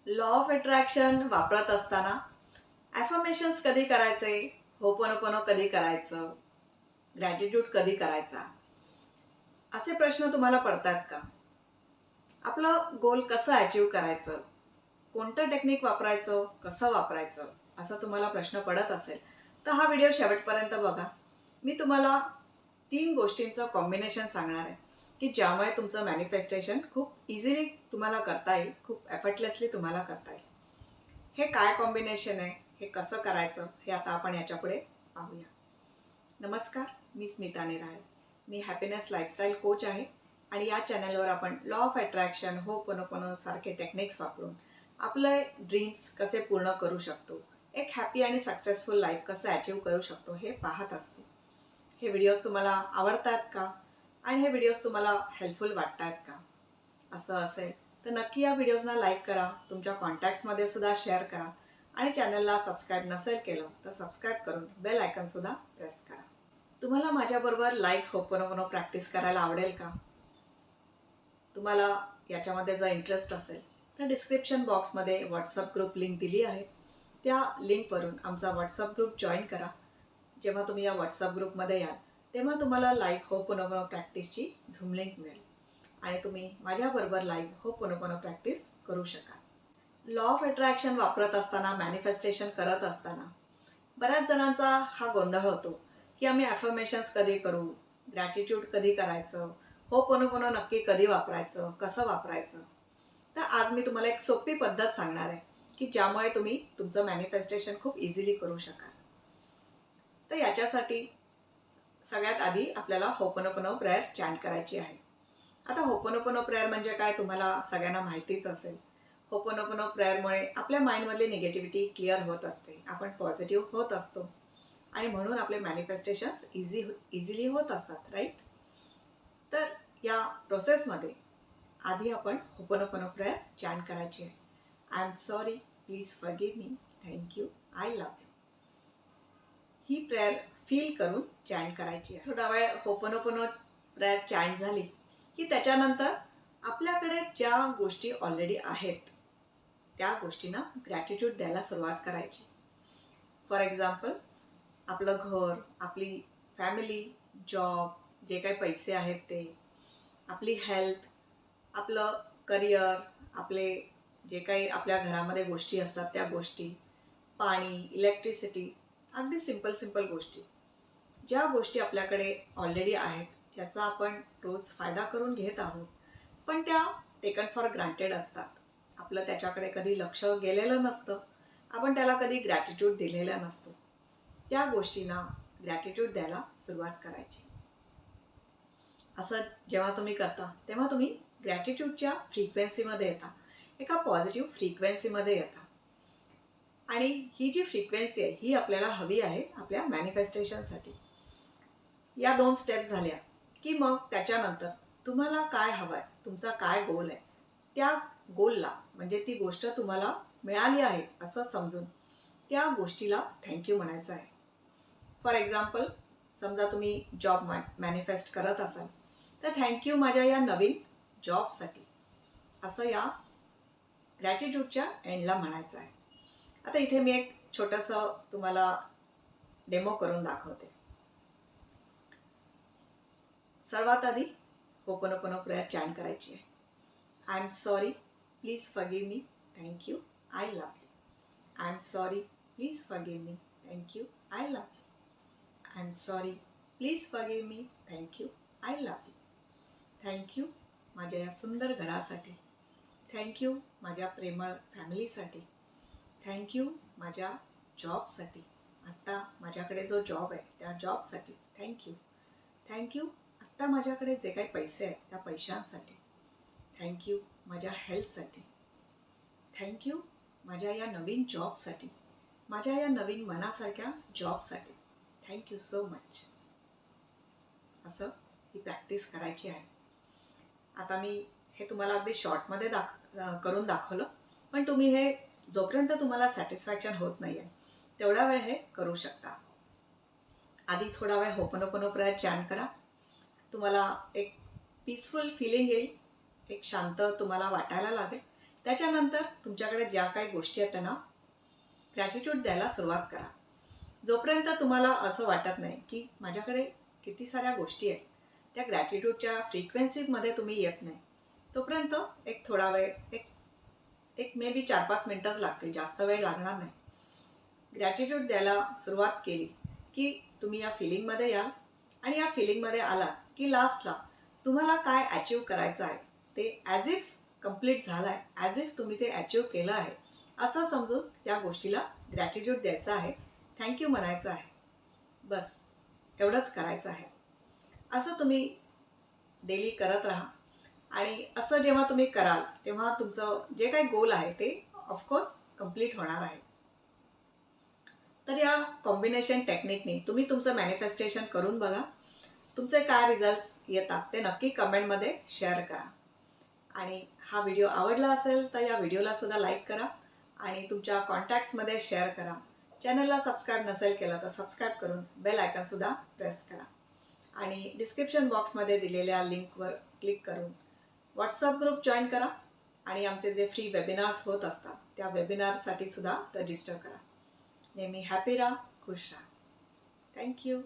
Law of attraction वापरत असताना affirmations कधी करायचे, होपोनोपोनो कधी करायचं, ग्रॅटिट्यूड कधी करायचा, असे प्रश्न तुम्हाला पडतात का? आपलं गोल कसं अचीव करायचं, कोणतं टेक्निक वापरायचं, कसं वापरायचं, असं तुम्हाला प्रश्न पडत असेल तर हा व्हिडिओ शेवटपर्यंत बघा. मी तुम्हाला 3 गोष्टींचं कॉम्बिनेशन सांगणार आहे की ज्यामुळे तुमचं मॅनिफेस्टेशन खूप इझिली तुम्हाला करता येईल, खूप एफर्टलेसली तुम्हाला करता येईल. हे काय कॉम्बिनेशन आहे, हे कसं करायचं, हे आता आपण याच्यापुढे पाहूया. नमस्कार, मी स्मिता निराळे. मी हॅपीनेस लाईफस्टाईल कोच आहे आणि या चॅनलवर आपण लॉ ऑफ अट्रॅक्शन, होपोनोपोनो सारखे टेक्निक्स वापरून आपले ड्रीम्स कसे पूर्ण करू शकतो, एक हॅपी आणि सक्सेसफुल लाईफ कसं अचीव करू शकतो हे पाहत असतो. हे व्हिडिओज तुम्हाला आवडतात का आणि हे व्हिडिओज तुम्हाला हेल्पफुल वाटतात का? असं असेल तर नक्की या व्हिडिओजना लाईक करा, तुमच्या कॉन्टॅक्ट्समध्ये सुद्धा शेअर करा आणि चॅनलला सबस्क्राईब नसेल केलं तर सबस्क्राईब करून बेल आयकॉनसुद्धा प्रेस करा. तुम्हाला माझ्याबरोबर लाईफ होपोनोपोनो प्रॅक्टिस करायला आवडेल का? तुम्हाला याच्यामध्ये जर इंटरेस्ट असेल तर डिस्क्रिप्शन बॉक्समध्ये व्हॉट्सअप ग्रुप लिंक दिली आहे. त्या लिंकवरून आमचा व्हॉट्सअप ग्रुप जॉईन करा. जेव्हा तुम्ही या व्हॉट्सअप ग्रुपमध्ये याल तेव्हा तुम्हाला लाईफ होपोनोपोनो प्रॅक्टिसची झूम लिंक मिळेल आणि तुम्ही माझ्याबरोबर लाईव्ह होपोनोपोनो प्रॅक्टिस करू शकाल. लॉ ऑफ अट्रॅक्शन वापरत असताना, मॅनिफेस्टेशन करत असताना बऱ्याच जणांचा हा गोंधळ होतो की आम्ही ॲफर्मेशन्स कधी करू, ग्रॅटिट्यूड कधी करायचं, होपोनोपोनो नक्की कधी वापरायचं, कसं वापरायचं. तर आज मी तुम्हाला एक सोपी पद्धत सांगणार आहे की ज्यामुळे तुम्ही तुमचं मॅनिफेस्टेशन खूप इझिली करू शकाल. तर याच्यासाठी सगळ्यात आधी आपल्याला होपोनोपोनो प्रेयर चॅन्ट करायची आहे. आता होपोनोपोनो प्रेयर म्हणजे काय तुम्हाला सगळ्यांना माहितीच असेल. होपोनोपोनो प्रेयरमुळे आपल्या माइंडमधली निगेटिव्हिटी क्लिअर होत असते, आपण पॉझिटिव्ह होत असतो आणि म्हणून आपले मॅनिफेस्टेशन्स इझिली होत असतात, राईट? तर या प्रोसेसमध्ये आधी आपण होपोनोपोनो प्रेयर चॅन्ट करायची आहे. I am sorry, please forgive me, thank you, I love you. He prayer feel करून चॅन्ट करायची आहे. थोडा वेळ होपोनोपोनो प्रेयर चॅन्ट झाली की त्याच्यानंतर आपल्याकडे ज्या गोष्टी ऑलरेडी आहेत त्या गोष्टींना ग्रॅटिट्यूड द्यायला सुरुवात करायची. फॉर एक्झाम्पल, आपलं घर, आपली फॅमिली, जॉब, जे काही पैसे आहेत ते, आपली हेल्थ, आपलं करिअर, आपले जे काही आपल्या घरामध्ये गोष्टी असतात त्या गोष्टी, पाणी, इलेक्ट्रिसिटी, अगदी सिंपल गोष्टी. ज्या गोष्टी आपल्याकडे ऑलरेडी आहेत, ज्याचा आपण रोज फायदा करून घेत आहोत, पण त्या टेकन फॉर ग्रांटेड असतात. आपलं त्याच्याकडे कधी लक्ष गेलेलं नसतं, आपण त्याला कधी ग्रॅटिट्यूड दिलेला नसतो. त्या गोष्टींना ग्रॅटिट्यूड द्यायला सुरुवात करायची. असं जेव्हा तुम्ही करता तेव्हा तुम्ही ग्रॅटिट्यूडच्या फ्रिक्वेन्सीमध्ये येता, एका पॉझिटिव्ह फ्रिक्वेन्सीमध्ये येता. आणि ही जी फ्रिक्वेन्सी आहे ही आपल्याला हवी आहे आपल्या मॅनिफेस्टेशनसाठी. या 2 स्टेप्स झाल्या की मग त्याच्यानंतर तुम्हाला काय हवं आहे, तुमचा काय गोल आहे, त्या गोलला म्हणजे ती गोष्ट तुम्हाला मिळाली आहे असं समजून त्या गोष्टीला थँक्यू म्हणायचं आहे. फॉर एक्झाम्पल, समजा तुम्ही जॉब मॅनिफेस्ट करत असाल तर थँक्यू माझ्या या नवीन जॉबसाठी, असं या ग्रॅटिट्यूडच्या एंडला म्हणायचं आहे. आता इथे मी एक छोटंसं तुम्हाला डेमो करून दाखवते. सर्वात आधी होपोनोपोनो प्रेयर चॅन्ट करायची आहे. I am sorry, please forgive me, thank you, I love you. I am sorry, please forgive me, thank you, I love you. I am sorry, please forgive me, thank you, I love you. Thank you माझ्या या सुंदर घरासाठी, thank you माझ्या प्रेमळ फॅमिलीसाठी, thank you माझ्या जॉबसाठी, आत्ता माझ्याकडे जो जॉब आहे त्या जॉबसाठी थँक्यू. थँक्यू आत्ता माझ्याकडे जे काही पैसे आहेत त्या पैशांसाठी, थँक्यू माझ्या हेल्थसाठी, थँक्यू माझ्या या नवीन जॉबसाठी, माझ्या या नवीन मनासारख्या जॉबसाठी, थँक्यू सो मच. असं ही प्रॅक्टिस करायची आहे. आता मी हे तुम्हाला अगदी शॉर्टमध्ये करून दाखवलं, पण तुम्ही हे जोपर्यंत तुम्हाला सॅटिस्फॅक्शन होत नाही आहे तेवढा वेळ हे करू शकता. आधी थोडा वेळ होपोनोपोनो प्रेयर चॅन्ट करा. तुम्हाला एक पीसफुल फिलिंग येईल, एक शांत तुम्हाला वाटायला लागेल त्याच्यानंतर तुमच्याकडे ज्या काही गोष्टी आहेत त्यांना ग्रॅटिट्यूड द्यायला सुरुवात करा. जोपर्यंत तुम्हाला असं वाटत नाही की माझ्याकडे किती साऱ्या गोष्टी आहेत, त्या ग्रॅटिट्यूडच्या फ्रिक्वेन्सीमध्ये तुम्ही येत नाही, तोपर्यंत एक थोडा वेळ, एक एक मे बी 4-5 मिनटंच लागतील, जास्त वेळ लागणार नाही. ग्रॅटिट्यूड द्यायला सुरुवात केली की तुम्ही या फिलिंगमध्ये या, आणि या फिलिंगमध्ये आलात की लास्टला तुम्हाला काय अचीव करायचं आहे ते ॲज इफ कंप्लीट झालं आहे, ॲज इफ तुम्ही ते अचीव केलं आहे असं समजून त्या गोष्टीला ग्रॅटिट्यूड द्यायचं आहे, थँक्यू म्हणायचं आहे. बस एवढंच करायचं आहे. असं तुम्ही डेली करत राहा, आणि असं जेव्हा तुम्ही कराल तेव्हा तुमचं जे काही गोल आहे ते ऑफकोर्स कंप्लीट होणार आहे. तर या कॉम्बिनेशन टेक्निकने तुम्ही तुमचं मॅनिफेस्टेशन करून बघा. तुमचे काय रिझल्ट्स येतात ते नक्की कमेंटमध्ये शेअर करा. आणि हा व्हिडिओ आवडला असेल तर या व्हिडिओला सुद्धा लाईक करा आणि तुमच्या कॉन्टॅक्ट्समध्ये शेअर करा. चॅनलला सबस्क्राईब नसेल केलं तर सबस्क्राईब करून बेल आयकॉनसुद्धा प्रेस करा. आणि डिस्क्रिप्शन बॉक्समध्ये दिलेल्या लिंकवर क्लिक करून व्हॉट्सअप ग्रुप जॉईन करा, आणि आमचे जे फ्री वेबिनार्स होत असतात त्या वेबिनारसाठी सुद्धा रजिस्टर करा. नेहमी हॅपी राहा, खुश राहा. थँक्यू.